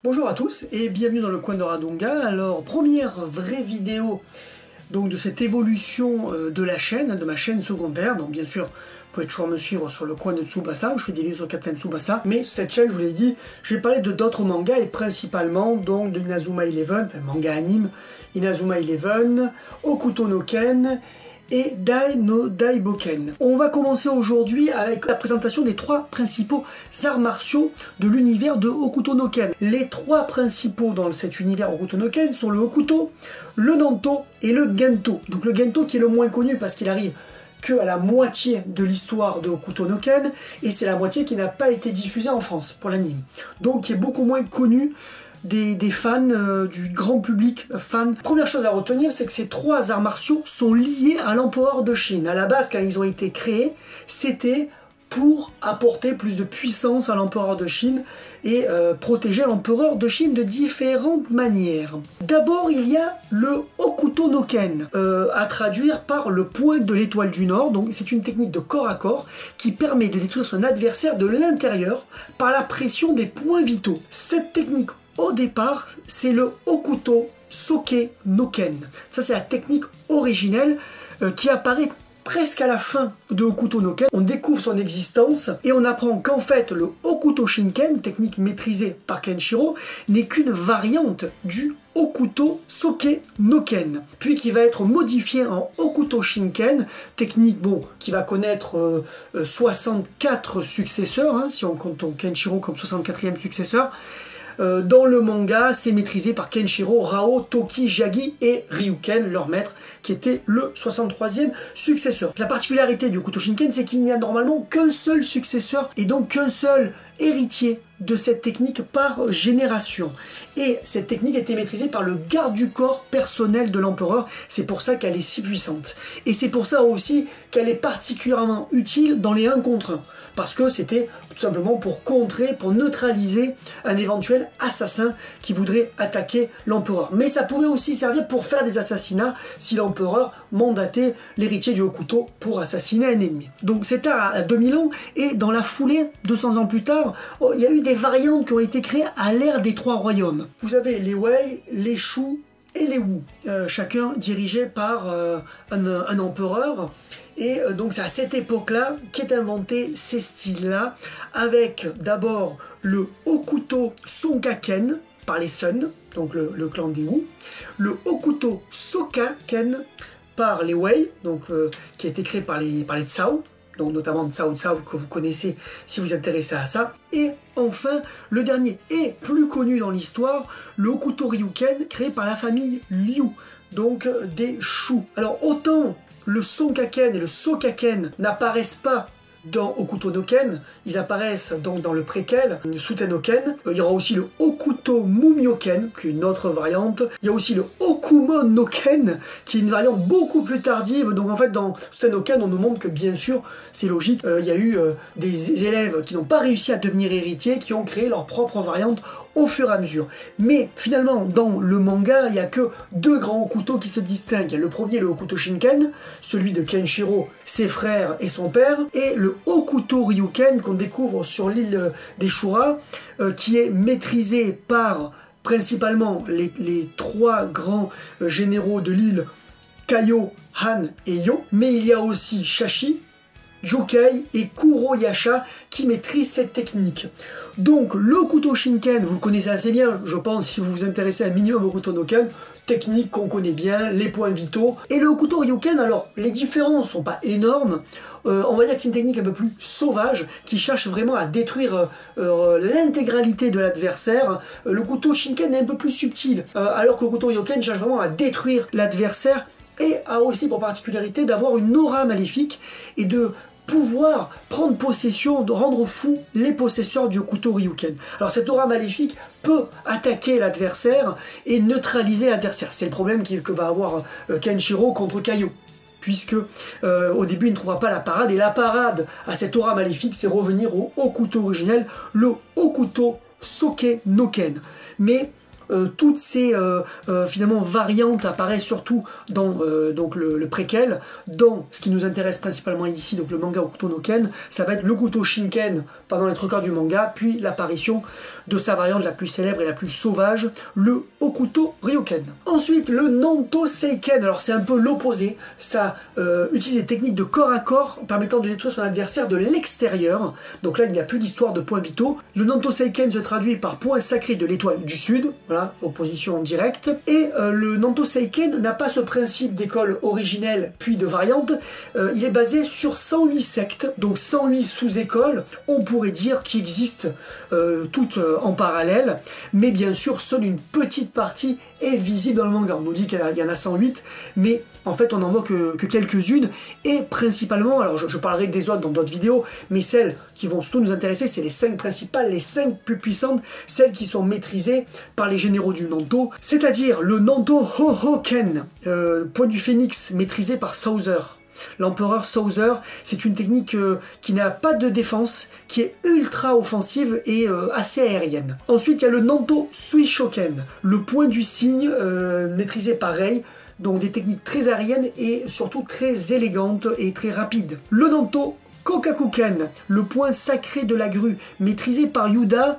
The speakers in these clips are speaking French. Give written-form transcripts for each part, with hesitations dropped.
Bonjour à tous et bienvenue dans le coin de Radonga. Alors, première vraie vidéo donc, de cette évolution de la chaîne, de ma chaîne secondaire. Donc bien sûr, vous pouvez toujours me suivre sur le coin de Tsubasa où je fais des vidéos sur Captain Tsubasa. Mais cette chaîne, je vous l'ai dit, je vais parler de d'autres mangas et principalement donc de Inazuma Eleven, enfin manga anime, Inazuma Eleven, Hokuto no Ken et Dai no Daiboken. On va commencer aujourd'hui avec la présentation des trois principaux arts martiaux de l'univers de Hokuto no Ken. Les trois principaux dans cet univers Hokuto no Ken sont le Hokuto, le Nanto et le Gento. Donc le Gento qui est le moins connu parce qu'il arrive que à la moitié de l'histoire de Hokuto no Ken et c'est la moitié qui n'a pas été diffusée en France pour l'anime. Donc qui est beaucoup moins connu des fans, du grand public fan. Première chose à retenir, c'est que ces trois arts martiaux sont liés à l'empereur de Chine. À la base, quand ils ont été créés, c'était pour apporter plus de puissance à l'empereur de Chine et protéger l'empereur de Chine de différentes manières. D'abord, il y a le Hokuto no Ken, à traduire par le point de l'étoile du Nord. Donc, c'est une technique de corps à corps qui permet de détruire son adversaire de l'intérieur par la pression des points vitaux. Cette technique, au départ, c'est le Hokuto Soke no Ken. Ça, c'est la technique originelle qui apparaît presque à la fin de Hokuto no Ken. On découvre son existence et on apprend qu'en fait, le Hokuto Shinken, technique maîtrisée par Kenshiro, n'est qu'une variante du Hokuto Soke no Ken, puis qui va être modifié en Hokuto Shinken, technique qui va connaître 64 successeurs, hein, si on compte Kenshiro comme 64e successeur. Dans le manga, c'est maîtrisé par Kenshiro, Rao, Toki, Jagi et Ryuken, leur maître, qui était le 63e successeur. La particularité du Hokuto Shinken, c'est qu'il n'y a normalement qu'un seul successeur et donc qu'un seul héritier de cette technique par génération. Et cette technique était maîtrisée par le garde du corps personnel de l'empereur. C'est pour ça qu'elle est si puissante. Et c'est pour ça aussi qu'elle est particulièrement utile dans les 1 contre 1. Parce que c'était tout simplement pour contrer, pour neutraliser un éventuel assassin qui voudrait attaquer l'empereur. Mais ça pouvait aussi servir pour faire des assassinats si l'empereur mandatait l'héritier du Hokuto pour assassiner un ennemi. Donc c'était à 2000 ans et dans la foulée, 200 ans plus tard, il y a eu des variantes qui ont été créées à l'ère des 3 royaumes. Vous avez les Wei, les Shu et les Wu, chacun dirigé par un empereur. Et donc c'est à cette époque-là qu'est inventé ces styles-là, avec d'abord le Hokuto Sonkaken par les Sun, donc le clan des Wu, le Hokuto Sokaken par les Wei, donc qui a été créé par les Tsao, donc notamment Tsao Tsao que vous connaissez si vous vous intéressez à ça. Et enfin, le dernier et plus connu dans l'histoire, le Hokuto Ryuken, créé par la famille Liu, donc des Shu. Alors autant le Sonkaken et le Sokaken n'apparaissent pas dans Hokuto no Ken, ils apparaissent donc dans le préquel, Suten no Ken. Il y aura aussi le Hokuto Mumyoken, qui est une autre variante. Il y a aussi le Hokumon no Ken, qui est une variante beaucoup plus tardive. Donc en fait, dans Suten no Ken, on nous montre que bien sûr, c'est logique, il y a eu des élèves qui n'ont pas réussi à devenir héritiers, qui ont créé leur propre variante au fur et à mesure. Mais finalement, dans le manga, il n'y a que 2 grands Hokuto qui se distinguent. Il y a le premier, le Hokuto Shinken, celui de Kenshiro, ses frères et son père, et le Hokuto Ryuken qu'on découvre sur l'île des Shura, qui est maîtrisé par principalement les 3 grands généraux de l'île, Kaio, Han et Yo, mais il y a aussi Shashi, Jokei et Kuroyasha qui maîtrisent cette technique. Donc le Hokuto Shinken, vous le connaissez assez bien, je pense, si vous vous intéressez un minimum au Hokuto no Ken, technique qu'on connaît bien, les points vitaux. Et le Hokuto Ryuken, alors les différences sont pas énormes, on va dire que c'est une technique un peu plus sauvage, qui cherche vraiment à détruire l'intégralité de l'adversaire. Le Hokuto Shinken est un peu plus subtil, alors que le Hokuto Ryuken cherche vraiment à détruire l'adversaire et a aussi pour particularité d'avoir une aura maléfique et de pouvoir prendre possession, de rendre fou les possesseurs du Hokuto Ryuken. Alors cette aura maléfique peut attaquer l'adversaire et neutraliser l'adversaire. C'est le problème que va avoir Kenshiro contre Kaio, puisque au début il ne trouvera pas la parade, et la parade à cette aura maléfique, c'est revenir au Hokuto originel, le Hokuto Soke no Ken. Mais toutes ces finalement variantes apparaissent surtout dans donc le préquel, dans ce qui nous intéresse principalement ici, donc le manga Hokuto no Ken, ça va être le Hokuto Shinken pendant les 3 quarts du manga, puis l'apparition de sa variante la plus célèbre et la plus sauvage, le Hokuto Ryoken. Ensuite, le Nanto Seiken, alors c'est un peu l'opposé, ça utilise des techniques de corps à corps permettant de détruire son adversaire de l'extérieur, donc là il n'y a plus d'histoire de points vitaux. Le Nanto Seiken se traduit par point sacré de l'étoile du Sud, voilà, opposition directe, et le Nanto Seiken n'a pas ce principe d'école originelle puis de variante, il est basé sur 108 sectes, donc 108 sous-écoles, on pourrait dire, qui existent toutes en parallèle, mais bien sûr seule une petite partie est visible dans le manga. On nous dit qu'il y en a 108, mais en fait on n'en voit que quelques-unes, et principalement, alors je parlerai des autres dans d'autres vidéos, mais celles qui vont surtout nous intéresser, c'est les 5 principales, les 5 plus puissantes, celles qui sont maîtrisées par les généraux du Nanto, c'est-à-dire le Nanto Hohoken, point du phénix, maîtrisé par Souther. L'empereur Souther, c'est une technique qui n'a pas de défense, qui est ultra offensive et assez aérienne. Ensuite, il y a le Nanto Suishoken, le point du cygne, maîtrisé par Rei, donc des techniques très aériennes et surtout très élégantes et très rapides. Le Nanto Kokakuken, le point sacré de la grue, maîtrisé par Yuda,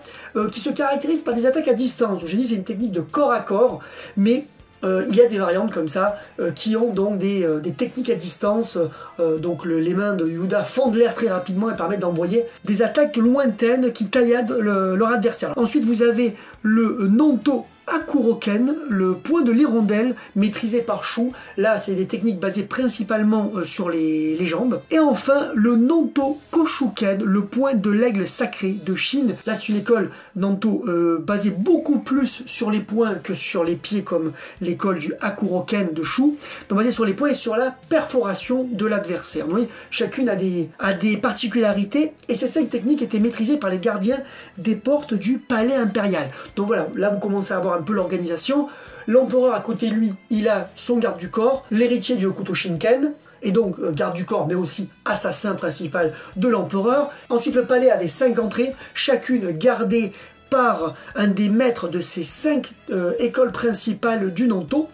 qui se caractérise par des attaques à distance. J'ai dit c'est une technique de corps à corps, mais il y a des variantes comme ça qui ont donc des techniques à distance, donc les mains de Yuda fendent l'air très rapidement et permettent d'envoyer des attaques lointaines qui tailladent leur adversaire. Ensuite vous avez le Nanto Akuroken, le point de l'hirondelle, maîtrisé par Shu. Là, c'est des techniques basées principalement sur les jambes. Et enfin, le Nanto Koshuken, le point de l'aigle sacré de Chine. Là, c'est une école Nanto basée beaucoup plus sur les points que sur les pieds, comme l'école du Akuroken de Shu. Donc, basée sur les points et sur la perforation de l'adversaire. Vous voyez, chacune a des particularités. Et ces 5 techniques étaient maîtrisées par les gardiens des portes du palais impérial. Donc voilà, là, vous commencez à avoir un peu l'organisation. L'empereur à côté de lui, il a son garde du corps, l'héritier du Hokuto Shinken, et donc garde du corps mais aussi assassin principal de l'empereur. Ensuite le palais avait 5 entrées, chacune gardée par un des maîtres de ces 5 écoles principales du Nanto.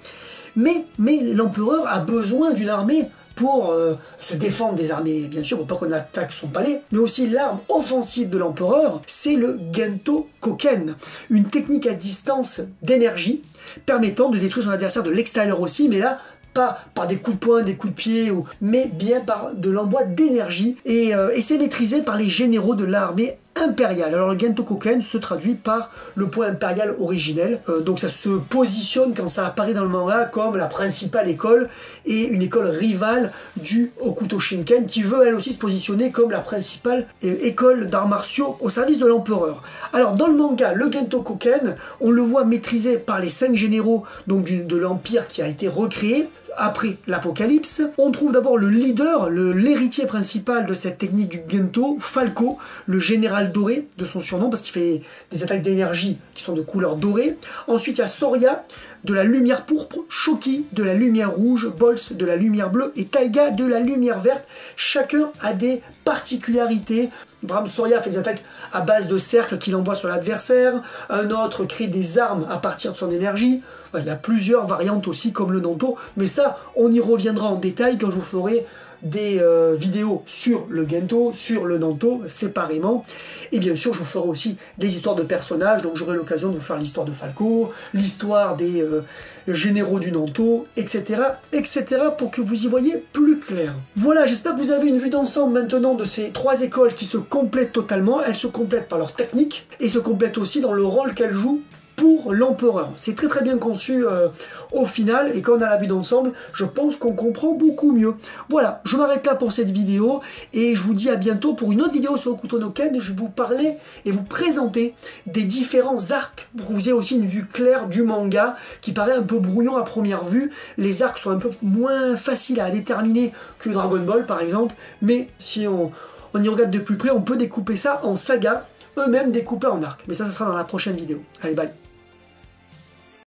Mais l'empereur a besoin d'une armée pour se défendre des armées, bien sûr, pour pas qu'on attaque son palais, mais aussi l'arme offensive de l'empereur, c'est le Gento Koken, une technique à distance d'énergie, permettant de détruire son adversaire de l'extérieur aussi, mais là, pas par des coups de poing, des coups de pied, mais bien par de l'envoi d'énergie, et c'est maîtrisé par les généraux de l'armée impériale. Alors le Gento Koken se traduit par le point impérial originel, donc ça se positionne quand ça apparaît dans le manga comme la principale école et une école rivale du Hokuto Shinken qui veut elle aussi se positionner comme la principale école d'arts martiaux au service de l'empereur. Alors dans le manga, le Gento Koken, on le voit maîtrisé par les 5 généraux donc de l'empire qui a été recréé après l'apocalypse. On trouve d'abord le leader, l'héritier principal de cette technique du Gento, Falco, le général doré de son surnom parce qu'il fait des attaques d'énergie qui sont de couleur dorée. Ensuite il y a Soria de la lumière pourpre, Shoki de la lumière rouge, Bols de la lumière bleue et Taiga de la lumière verte. Chacun a des particularités. Bram Soria fait des attaques à base de cercles qu'il envoie sur l'adversaire, un autre crée des armes à partir de son énergie. Il y a plusieurs variantes aussi comme le Nanto, mais ça on y reviendra en détail quand je vous ferai des vidéos sur le Gento, sur le Nanto séparément, et bien sûr je vous ferai aussi des histoires de personnages, donc j'aurai l'occasion de vous faire l'histoire de Falco, l'histoire des généraux du Nanto, etc., etc., pour que vous y voyez plus clair. Voilà, j'espère que vous avez une vue d'ensemble maintenant de ces 3 écoles qui se complètent totalement. Elles se complètent par leur technique et se complètent aussi dans le rôle qu'elles jouent pour l'empereur. C'est très bien conçu au final, et quand on a la vue d'ensemble, je pense qu'on comprend beaucoup mieux. Voilà, je m'arrête là pour cette vidéo, et je vous dis à bientôt pour une autre vidéo sur Hokuto no Ken. Je vais vous parler et vous présenter des différents arcs, pour que vous ayez aussi une vue claire du manga, qui paraît un peu brouillon à première vue. Les arcs sont un peu moins faciles à déterminer que Dragon Ball par exemple, mais si on y regarde de plus près, on peut découper ça en sagas, eux-mêmes découpés en arcs. Mais ça sera dans la prochaine vidéo. Allez, bye.